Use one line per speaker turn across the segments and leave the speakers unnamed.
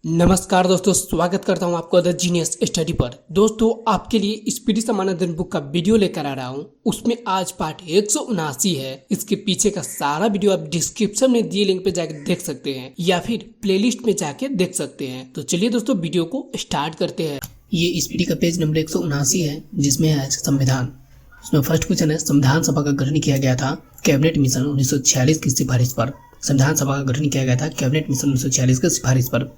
नमस्कार दोस्तों, स्वागत करता हूं आपको द जीनियस स्टडी पर। दोस्तों, आपके लिए स्पीडी समानांतर बुक का वीडियो लेकर आ रहा हूं। उसमें आज पार्ट 179 है। इसके पीछे का सारा वीडियो आप डिस्क्रिप्शन में दिए लिंक पे जाकर देख सकते हैं या फिर प्लेलिस्ट में जाके देख सकते हैं। तो चलिए दोस्तों, वीडियो को स्टार्ट करते हैं। ये स्पीडी का पेज नंबर 179 है, जिसमें है संविधान। उसमें फर्स्ट क्वेश्चन है, संविधान सभा का गठन किया गया था कैबिनेट मिशन 1946 की सिफारिश पर। संविधान सभा का गठन किया गया था कैबिनेट मिशन 1946 की सिफारिश पर।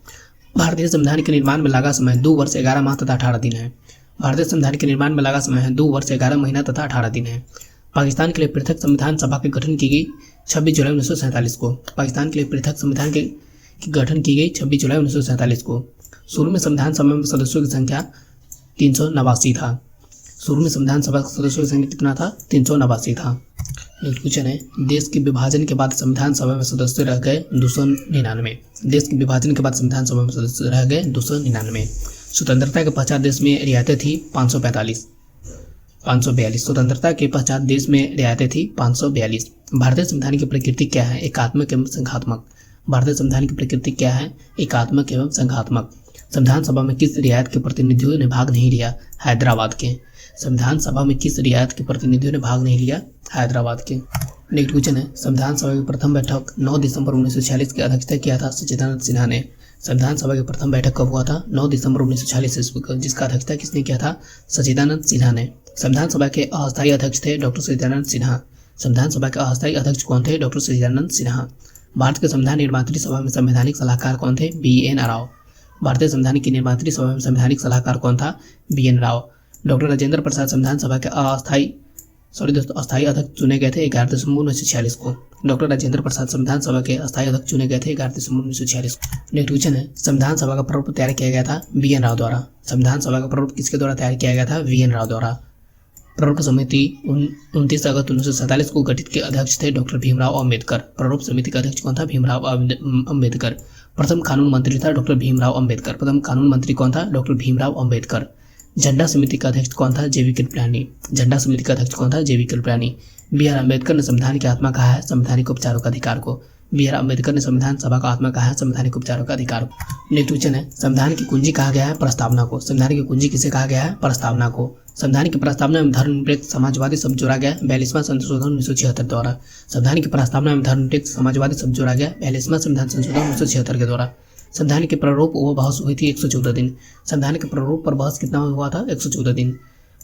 भारतीय संविधान के निर्माण में लगा समय 2 वर्ष 11 माह तथा 18 दिन है। भारतीय संविधान के निर्माण में लगा समय है 2 वर्ष 11 महीना तथा 18 दिन है। पाकिस्तान के लिए पृथक संविधान सभा के गठन की गई 26 जुलाई 1947 को। पाकिस्तान के लिए पृथक संविधान के गठन की गई 26 जुलाई 1947 को। शुरू में संविधान सभा में सदस्यों की संख्या 389 था। शुरू में संविधान सभा के सदस्यों की संख्या कितना था? 389 था। नेक्स्ट क्वेश्चन है, देश के विभाजन के बाद संविधान सभा में सदस्य रह गए 299। देश के विभाजन के बाद संविधान सभा में सदस्य रह गए 299। स्वतंत्रता के पश्चात देश में रियायतें थी 542। स्वतंत्रता के पश्चात देश में रियायतें थी 542। भारतीय संविधान की प्रकृति क्या है? एकात्मक एवं संघात्मक। भारतीय संविधान की प्रकृति क्या है? एकात्मक एवं संघात्मक। संविधान सभा में किस रियायत के प्रतिनिधियों ने भाग नहीं लिया? हैदराबाद के। संविधान सभा में किस रियायत के प्रतिनिधियों ने भाग नहीं लिया? हैदराबाद के। नेक्स्ट क्वेश्चन है, संविधान सभा की प्रथम बैठक 9 दिसंबर 1946 की अध्यक्षता किया था सच्चिदानंद सिन्हा ने। संविधान सभा की प्रथम बैठक कब हुआ था? 9 दिसंबर 1946 ईस्वी को, जिसका अध्यक्षता किसने किया था? सच्चिदानंद सिन्हा ने। संविधान सभा के अस्थायी अध्यक्ष थे डॉक्टर सच्चिदानंद सिन्हा। संविधान सभा के अस्थायी अध्यक्ष कौन थे? डॉक्टर सच्चिदानंद सिन्हा। भारत के संविधान निर्मात्री सभा में संवैधानिक सलाहकार कौन थे? BN राव। भारतीय संविधान की निर्मात्री सभा में संवैधानिक सलाहकार कौन था? BN राव। डॉक्टर राजेंद्र प्रसाद संविधान सभा के अस्थायी अध्यक्ष चुने गए थे 11 दिसंबर 1946 को। डॉक्टर राजेंद्र प्रसाद संविधान सभा के अस्थायी अध्यक्ष चुने गए थे 11 दिसंबर 1946 को। नेक्स्ट क्वेश्चन है, संविधान सभा का प्रारूप तैयार किया गया था BN राव द्वारा। संविधान सभा का प्रारूप किसके द्वारा तैयार किया गया था? VN राव द्वारा। प्रारूप समिति 29 अगस्त 1947 को गठित के अध्यक्ष थे डॉक्टर भीमराव अम्बेडकर। प्रारूप समिति का अध्यक्ष कौन था? भीमराव अम्बेडकर। प्रथम कानून मंत्री था डॉक्टर भीमराव अम्बेडकर। प्रथम कानून मंत्री कौन था? डॉक्टर भीमराव अम्बेडकर। झंडा समिति का अध्यक्ष कौन था? JV कृपलानी। झंडा समिति का अध्यक्ष कौन था? JV कृपलानी। BR अम्बेडकर ने संविधान की आत्मा कहा है संवैधानिक उपचारों का अधिकार को। BR अम्बेडकर ने संविधान सभा का आत्मा कहा है संवैधानिक उपचारों का अधिकार को। नेक्स्ट क्वेश्चन है, संविधान की कुंजी कहा गया है प्रस्तावना को। संविधान की कुंजी किसे कहा गया है? प्रस्तावना को। संविधान की प्रस्तावना में धर्मनिरपेक्ष समाजवादी शब्द जोड़ा गया 42वां संशोधन 1976 द्वारा। संविधान की प्रस्तावना में धर्मनिरपेक्ष समाजवादी शब्द जोड़ा गया 42वां संविधान संशोधन 1976 के द्वारा। संविधान के प्रारूप वो बहस हुई थी 114 दिन। संविधान के प्रारूप पर बहस कितना हुआ था? 114 दिन।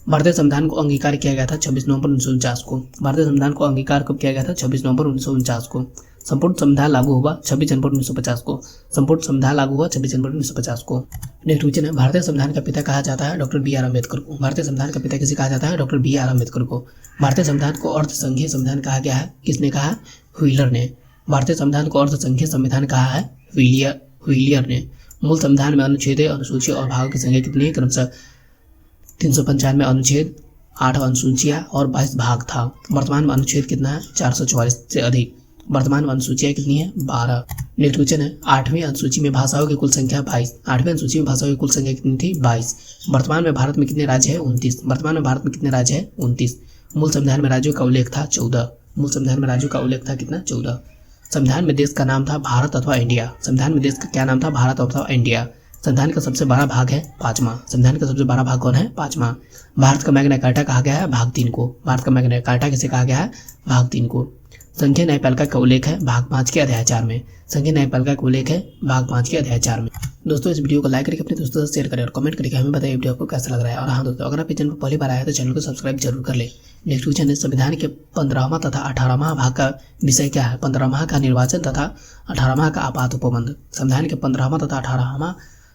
भारतीय संविधान को अंगीकार किया गया था 26 नवंबर 1949 को। भारतीय संविधान को अंगीकार कब किया गया था? 26 नवंबर 1949 को। संपूर्ण संविधान लागू हुआ 26 जनवरी 1950 को। संपूर्ण संविधान लागू हुआ 26 जनवरी 1950 को। नेक्स्ट क्वेश्चन है, भारतीय संविधान का पिता कहा जाता है डॉक्टर BR अम्बेडकर को। भारतीय संविधान का पिता किसे कहा जाता है? डॉक्टर BR अम्बेडकर को। भारतीय संविधान को अर्ध संघीय संविधान कहा गया है, किसने कहा? व्हीलर ने। भारतीय संविधान को अर्ध संघीय संविधान कहा है व्हीलियर ने। मूल संविधान में अनुच्छेद, अनुसूची और भागों की संख्या कितनी है? क्रमशः 395 अनुच्छेद, 8 अनुसूचियां और 22 भाग था। वर्तमान में अनुच्छेद कितना है? 444 से अधिक। वर्तमान में अनुसूचियां कितनी है? 12। नेक्स्ट क्वेश्चन है, 8वीं अनुसूची में भाषाओं की कुल संख्या 22। 8वीं अनुसूची में भाषाओं की कुल संख्या कितनी थी? 22। वर्तमान में भारत में कितने राज्य है? 29। वर्तमान में भारत में कितने राज्य है? 29। मूल संविधान में राज्यों का उल्लेख था 14। मूल संविधान में राज्यों का उल्लेख था कितना? 14। संविधान में देश का नाम था भारत अथवा इंडिया। संविधान में देश का क्या नाम था? भारत अथवा इंडिया। संविधान का सबसे बड़ा भाग है 5वां। संविधान का सबसे बड़ा भाग कौन है? 5वां। भारत का मैग्ना कार्टा कहा गया है भाग 3 को। भारत का मैग्ना कार्टा किसे कहा गया है? भाग 3 को। संघीय न्यायपालिका का उल्लेख है भाग 5 के अध्याय 4 में। संघीय न्यायपालिका का उल्लेख है भाग 5 के अध्याय 4 में। दोस्तों, इस वीडियो को लाइक करके अपने दोस्तों से शेयर करें और कमेंट करके हमें बताइए वीडियो आपको कैसा लग रहा है। और हाँ दोस्तों, अगर आप इस चैनल पर पहली बार आए हैं तो चैनल को सब्सक्राइब जरूर कर ले। नेक्स्ट क्वेश्चन है, संविधान के 15वां तथा 18वां भाग का विषय क्या है? 15वां का निर्वाचन तथा 18वां का आपात उपबंध। संविधान के 15वां तथा 18वां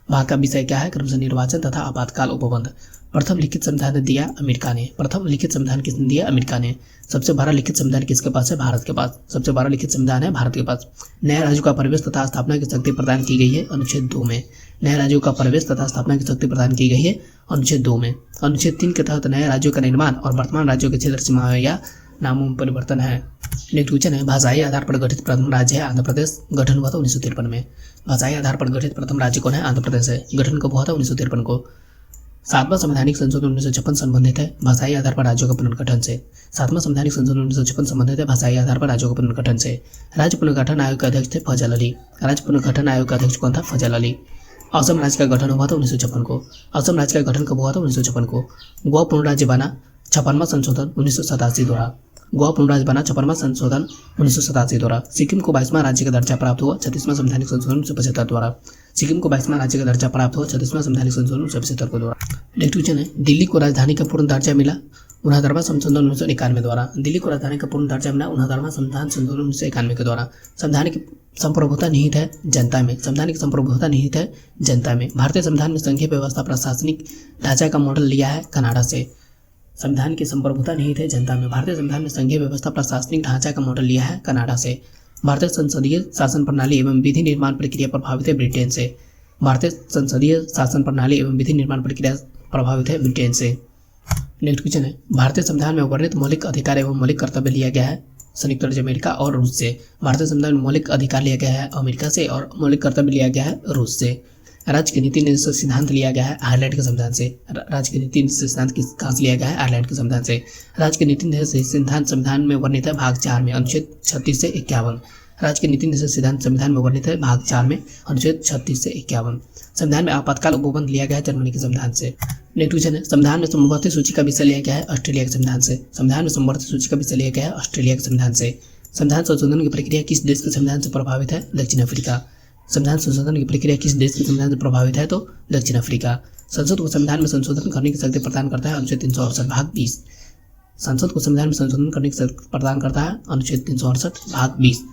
भाग का विषय क्या है? क्रमशः निर्वाचन तथा आपातकाल उपबंध। प्रथम लिखित संविधान दिया अमेरिका ने। प्रथम लिखित संविधान किसने दिया? अमेरिका ने। सबसे बड़ा लिखित संविधान किसके पास है? भारत के पास। सबसे बड़ा लिखित संविधान है भारत के पास। नए राज्यों का प्रवेश तथा स्थापना की शक्ति प्रदान की गई है अनुच्छेद 2 में। नए राज्यों का प्रवेश तथा स्थापना की शक्ति प्रदान की गई है अनुच्छेद 2 में। अनुच्छेद 3 के तहत नए राज्यों का निर्माण और वर्तमान राज्यों के क्षेत्र सीमाओं या नामों में परिवर्तन है। नेक्स्ट क्वेश्चन है, भाषाई आधार पर गठित प्रथम राज्य है आंध्र प्रदेश। गठन हुआ था 1953 में। भाषाई आधार पर गठित प्रथम राज्य कौन है? आंध्र प्रदेश है। गठन कब हुआ था? 1953 को। 7वां संवैधानिक संशोधन 1956 संबंधित है भाषाई आधार पर राज्यों का पुनर्गठन से। 7वां संवैधानिक संशोधन 1956 संबंधित है भाषाई आधार पर राज्यों का पुनर्गठन से। राज्य पुनर्गठन आयोग के अध्यक्ष थे फजल अली। राज्य पुनर्गठन आयोग का अध्यक्ष कौन था? फजल अली। असम राज्य का गठन हुआ था 1956 को। असम राज्य का गठन कब हुआ था? 1956 को। गोवा पूर्ण राज्य बना 56वां संशोधन 1987 द्वारा। गोवा पूर्ण राज्य बना 56वां संशोधन 1987 द्वारा। सिक्किम को 22वां राज्य का दर्जा प्राप्त हुआ 36वां संवैधानिक संशोधन 1975 द्वारा। सिक्किम को 22वां राज्य का दर्जा प्राप्त हुआ 36वां संवैधानिक संशोधन 1975 को द्वारा। नेक्स्ट क्वेश्चन है, दिल्ली को राजधानी का पूर्ण दर्जा मिला 69वां संशोधन 1991 द्वारा। दिल्ली को राजधानी का पूर्ण दर्जा मिला 69वां संविधान संशोधन 1991 के द्वारा। संविधान की संप्रभुता निहित है जनता में। संविधान की संप्रभुता निहित है जनता में। भारतीय संविधान में संघीय व्यवस्था प्रशासनिक ढांचा का मॉडल लिया है कनाडा से। संविधान की संप्रभुता निहित है जनता में। भारतीय संविधान में संघीय व्यवस्था प्रशासनिक ढांचा का मॉडल लिया है कनाडा से। भारतीय संसदीय शासन प्रणाली एवं विधि निर्माण प्रक्रिया प्रभावित है ब्रिटेन से। भारतीय संसदीय शासन प्रणाली एवं विधि निर्माण प्रक्रिया प्रभावित है ब्रिटेन से। नेक्स्ट क्वेश्चन है, भारतीय संविधान में वर्णित मौलिक अधिकार एवं मौलिक कर्तव्य लिया गया है संयुक्त राज्य अमेरिका और रूस से। भारतीय संविधान में मौलिक अधिकार लिया गया है अमेरिका से और मौलिक कर्तव्य लिया गया है रूस से। राज्य की नीति निर्देशक सिद्धांत लिया गया है आयरलैंड के संविधान से। राज्य की नीति निर्देशक सिद्धांत कहाँ से लिया गया है? आयरलैंड के संविधान से। राज्य की नीति निर्देशक सिद्धांत संविधान में वर्णित है भाग 4 में अनुच्छेद 36 से 51। राज्य की नीति निर्देशक सिद्धांत संविधान में वर्णित है भाग 4 में अनुच्छेद 36 से 51। संविधान में आपातकाल उपबंध लिया गया है जर्मनी के संविधान से। नेक्स्ट क्वेश्चन है, संविधान में समवर्ती सूची का विषय लिया गया है ऑस्ट्रेलिया के संविधान से। संविधान में समवर्ती सूची का विषय लिया गया है ऑस्ट्रेलिया के संविधान से। संविधान संशोधन की प्रक्रिया किस देश के संविधान से प्रभावित है? दक्षिण अफ्रीका। संविधान संशोधन की प्रक्रिया किस देश के संविधान से प्रभावित है? तो दक्षिण अफ्रीका। संसद को संविधान में संशोधन करने की शक्ति प्रदान करता है अनुच्छेद 368 भाग 20। संसद को संविधान में संशोधन करने की शक्ति प्रदान करता है अनुच्छेद 368 भाग 20।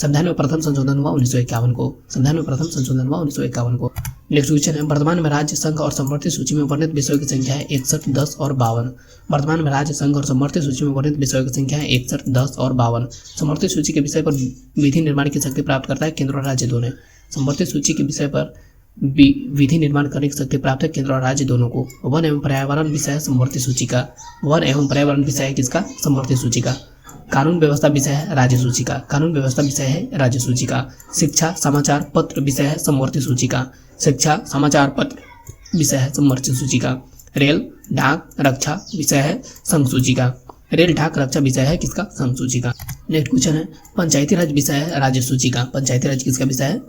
संविधान में प्रथम संशोधन हुआ 1951 को। संविधान में प्रथम संशोधन हुआ 1951 को। नेक्स्ट क्वेश्चन है, वर्तमान में राज्य संघ और समवर्ती सूची में वर्णित विषयों की संख्या है 61, 10 और 52। वर्तमान में राज्य संघ और समवर्ती सूची में वर्णित विषयों की संख्या है 61, 10 और 52। समवर्ती सूची के विषय पर विधि निर्माण की शक्ति प्राप्त करता है केंद्र और राज्य दोनों। समवर्ती सूची के विषय पर विधि निर्माण करने की शक्ति प्राप्त है केंद्र और राज्य दोनों को। वन एवं पर्यावरण विषय है समवर्ती सूची का। वन एवं पर्यावरण विषय है किसका? समवर्ती सूची का। कानून व्यवस्था विषय है राज्य सूची का। कानून व्यवस्था विषय है राज्य सूची का। शिक्षा समाचार पत्र विषय है समवर्ती सूची का। शिक्षा समाचार पत्र विषय है समवर्ती सूची का। रेल डाक रक्षा विषय है संघ सूची का। रेल डाक रक्षा विषय है किसका? संघ सूची का। नेक्स्ट क्वेश्चन है, पंचायती राज विषय है राज्य सूची का। पंचायती राज किसका विषय है?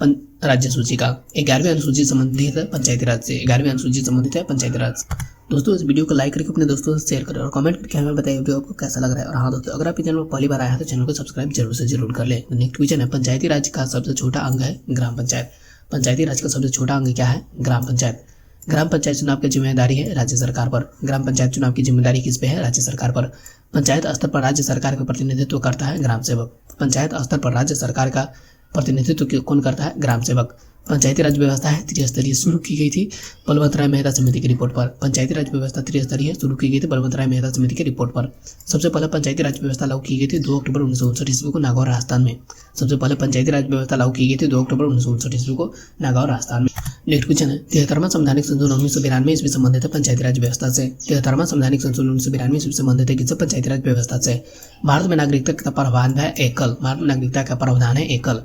राज्य सूची का। 11वीं अनुसूची संबंधित है पंचायती राज से। 11वीं अनुसूची संबंधित है पंचायती राज। दोस्तों इस वीडियो को लाइक करके अपने दोस्तों से शेयर करें और कमेंट करके हमें बताइए वीडियो आपको कैसा लग रहा है। और हाँ दोस्तों, अगर आप इस चैनल पर पहली बार आए हैं तो चैनल को सब्सक्राइब जरूर से जरूर कर लें। नेक्स्ट क्वेश्चन है, पंचायती राज का सबसे छोटा अंग है ग्राम पंचायत। पंचायती राज का सबसे छोटा अंग क्या है? ग्राम पंचायत। ग्राम पंचायत चुनाव की जिम्मेदारी है राज्य सरकार पर। ग्राम पंचायत चुनाव की जिम्मेदारी किस पे है? राज्य सरकार पर। पंचायत स्तर पर राज्य सरकार का प्रतिनिधित्व करता है ग्राम सेवक। पंचायत स्तर पर राज्य सरकार का प्रतिनिधित्व कौन करता है? ग्राम सेवक। पंचायती राज व्यवस्था है त्रिस्तरीय, शुरू की गई थी बलवंत राय मेहता समिति की रिपोर्ट पर। पंचायती राज व्यवस्था त्रिस्तरीय शुरू की गई थी बलवंत राय मेहता समिति की रिपोर्ट पर। सबसे पहले पंचायती राज व्यवस्था लागू की गई थी 2 अक्टूबर 1959 ईस्वी को नागौर राजस्थान में। सबसे पहले पंचायती राज व्यवस्था लागू की गई थी 2 अक्टूबर 1959 ईस्वी को नागौर राजस्थान में। नेक्स्ट क्वेश्चन है, 73वां संवैधानिक संशोधन 1992 ईस्वी संबंधित है पंचायती राज व्यवस्था से। 73वां संवैधानिक संशोधन 1992 ईस्वी संबंधित है किससे? पंचायती राज व्यवस्था से। भारत में नागरिकता का प्रावधान है एकल। भारत में नागरिकता का प्रावधान है एकल।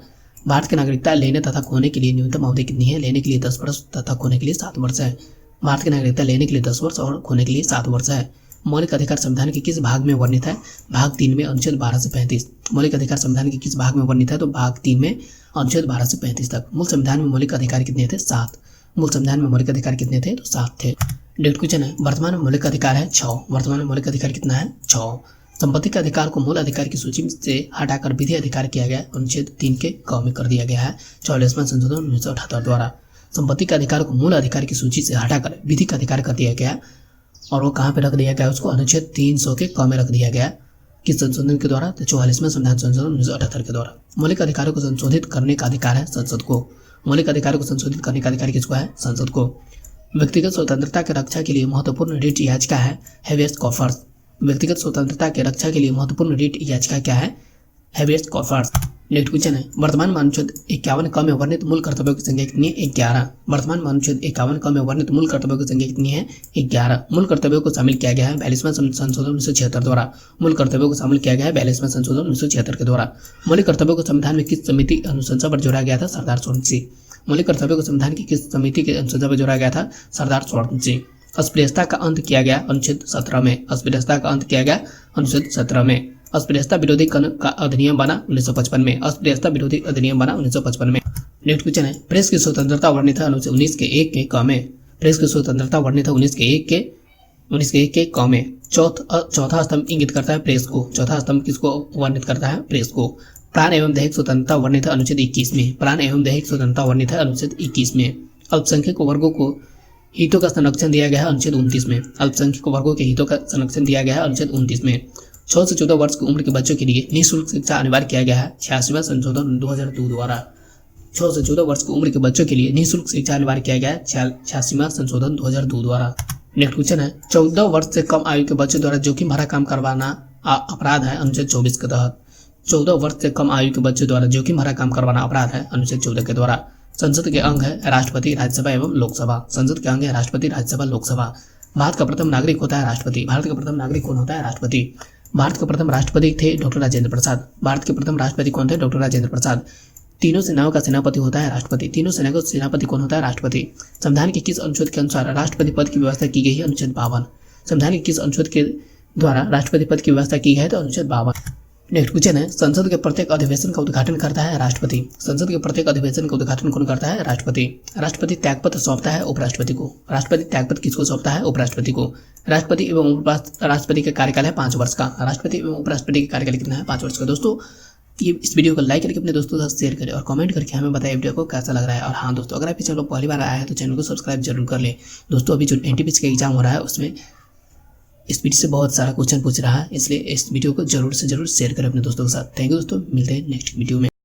भारत की नागरिकता लेने तथा खोने के लिए न्यूनतम अवधि कितनी है? लेने के लिए 10 वर्ष तथा खोने के लिए 7 वर्ष है। भारत की नागरिकता लेने के लिए 10 वर्ष और खोने के लिए 7 वर्ष है। मौलिक अधिकार संविधान के किस भाग में वर्णित है? भाग 3 में अनुच्छेद 12 से 35। मौलिक अधिकार संविधान के किस भाग में वर्णित है? तो भाग 3 में अनुच्छेद 12 से 35 तक। मूल संविधान में मौलिक अधिकार कितने थे? 7। मूल संविधान में मौलिक अधिकार कितने थे? तो 7 थे। नेक्स्ट क्वेश्चन है, वर्तमान में मौलिक अधिकार है 6। वर्तमान में मौलिक अधिकार कितना है? 6। संपत्ति के अधिकार को मूल अधिकार की सूची से हटाकर विधि अधिकार किया गया अनुच्छेद 3 के क में कर दिया गया है 44वां संशोधन 1978 द्वारा। संपत्ति के अधिकार को मूल अधिकार की सूची से हटाकर विधि का अधिकार कर दिया गया और वो कहाँ पे रख दिया गया? उसको अनुच्छेद 300 के क में रख दिया गया। किस संशोधन के द्वारा? तो 44वां संविधान संशोधन 1978 के द्वारा। मौलिक अधिकारों को संशोधित करने का अधिकार है संसद को। मौलिक अधिकारों को संशोधित करने का अधिकार किसको है? संसद को। व्यक्तिगत स्वतंत्रता की रक्षा के लिए महत्वपूर्ण रिट याचिका है हेबियस कॉर्पस। व्यक्तिगत स्वतंत्रता की रक्षा के लिए महत्वपूर्ण रिट याचिका क्या है? Habeas corpus. नेक्स्ट क्वेश्चन है, वर्तमान में अनुच्छेद 51 क में वर्णित मूल कर्तव्यों की संख्या कितनी है? 11। वर्तमान में अनुच्छेद 51 क में वर्णित मूल कर्तव्यों की संख्या कितनी है? 11। मूल कर्तव्यों को शामिल किया गया है 42वां संशोधन 1976 द्वारा। मूल कर्तव्यों को शामिल किया गया है 42वां संशोधन 1976 के द्वारा। मौलिक कर्तव्यों को संविधान में किस समिति अनुशंसा पर जोड़ा गया था? सरदार सोरेन। मौलिक कर्तव्यों को संविधान की किस समिति के अनुशंसा पर जोड़ा गया था? सरदार सोरेन। अस्पृश्यता का अंत किया गया अनुच्छेद 17 में। अस्पृश्यता का अंत किया गया अनुच्छेद 17 में। अस्पृश्यता विरोधी का अधिनियम बना 1955 में। अस्पृश्यता विरोधी अधिनियम बना 1955 में। नेक्स्ट क्वेश्चन है, प्रेस की स्वतंत्रता वर्णित है अनुच्छेद 19 के 1 के क में। प्रेस की स्वतंत्रता वर्णित है 19 के 1 के क में। चौथा स्तंभ इंगित करता है प्रेस को। चौथा स्तंभ किसको वर्णित करता है? प्रेस को। प्राण एवं दैहिक स्वतंत्रता वर्णित है अनुच्छेद 21 में। प्राण एवं दैहिक स्वतंत्रता वर्णित है अनुच्छेद 21 में। अल्पसंख्यक वर्गों को हितों का संरक्षण दिया गया है अनुच्छेद 29 में। अल्पसंख्यक वर्गों के हितों का संरक्षण दिया गया है अनुच्छेद 29 में। 6 से 14 वर्ष की उम्र के बच्चों के लिए निःशुल्क शिक्षा अनिवार्य किया गया है 86वां संशोधन 2002 द्वारा। 6 से 14 वर्ष की उम्र के बच्चों के लिए निःशुल्क शिक्षा अनिवार्य किया गया है 86वां संशोधन 2002 द्वारा। नेक्स्ट क्वेश्चन है, 14 वर्ष से कम आयु के बच्चों द्वारा जोखिम भरा काम करवाना अपराध है अनुच्छेद 24 के तहत। 14 वर्ष से कम आयु के बच्चों द्वारा जोखिम भरा काम करवाना अपराध है अनुच्छेद 14 के द्वारा। संसद के अंग है राष्ट्रपति, राज्यसभा एवं लोकसभा। संसद के अंग है राष्ट्रपति, राज्यसभा, लोकसभा। भारत का प्रथम नागरिक होता है राष्ट्रपति। भारत का प्रथम नागरिक कौन होता है? राष्ट्रपति। भारत के प्रथम राष्ट्रपति थे डॉक्टर राजेंद्र प्रसाद। भारत के प्रथम राष्ट्रपति कौन थे? डॉक्टर राजेंद्र प्रसाद। तीनों सेनाओं का सेनापति होता है राष्ट्रपति। तीनों सेना का सेनापति कौन होता है? राष्ट्रपति। संविधान के किस अनुच्छेद के अनुसार राष्ट्रपति पद की व्यवस्था की गई है? अनुच्छेद 52। संविधान के किस अनुच्छेद के द्वारा राष्ट्रपति पद की व्यवस्था की गई है? तो अनुच्छेद 52। नेक्स्ट क्वेश्चन है, संसद के प्रत्येक अधिवेशन का उद्घाटन करता है राष्ट्रपति। संसद के प्रत्येक अधिवेशन का उद्घाटन कौन करता है? राष्ट्रपति। राष्ट्रपति त्यागपत्र सौंपता है उपराष्ट्रपति को। राष्ट्रपति त्यागपत्र किसको सौंपता है? उपराष्ट्रपति को। राष्ट्रपति एवं उपराष्ट्रपति का कार्यकाल है 5 वर्ष का। राष्ट्रपति एवं उपराष्ट्रपति का कार्यकाल कितना है? 5 वर्ष का। दोस्तों ये इस वीडियो को लाइक करके अपने दोस्तों के साथ शेयर करें और कमेंट करके हमें बताएं वीडियो को कैसा लग रहा है। और हाँ दोस्तों, अगर आप इस चैनल पर पहली बार आया है तो चैनल को सब्सक्राइब जरूर कर लें। दोस्तों अभी जो एनटीपीसी का एग्जाम हो रहा है उसमें इस वीडियो से बहुत सारा क्वेश्चन पूछ रहा है, इसलिए इस वीडियो को जरूर से जरूर शेयर करें अपने दोस्तों के साथ। थैंक यू दोस्तों, मिलते हैं नेक्स्ट वीडियो में।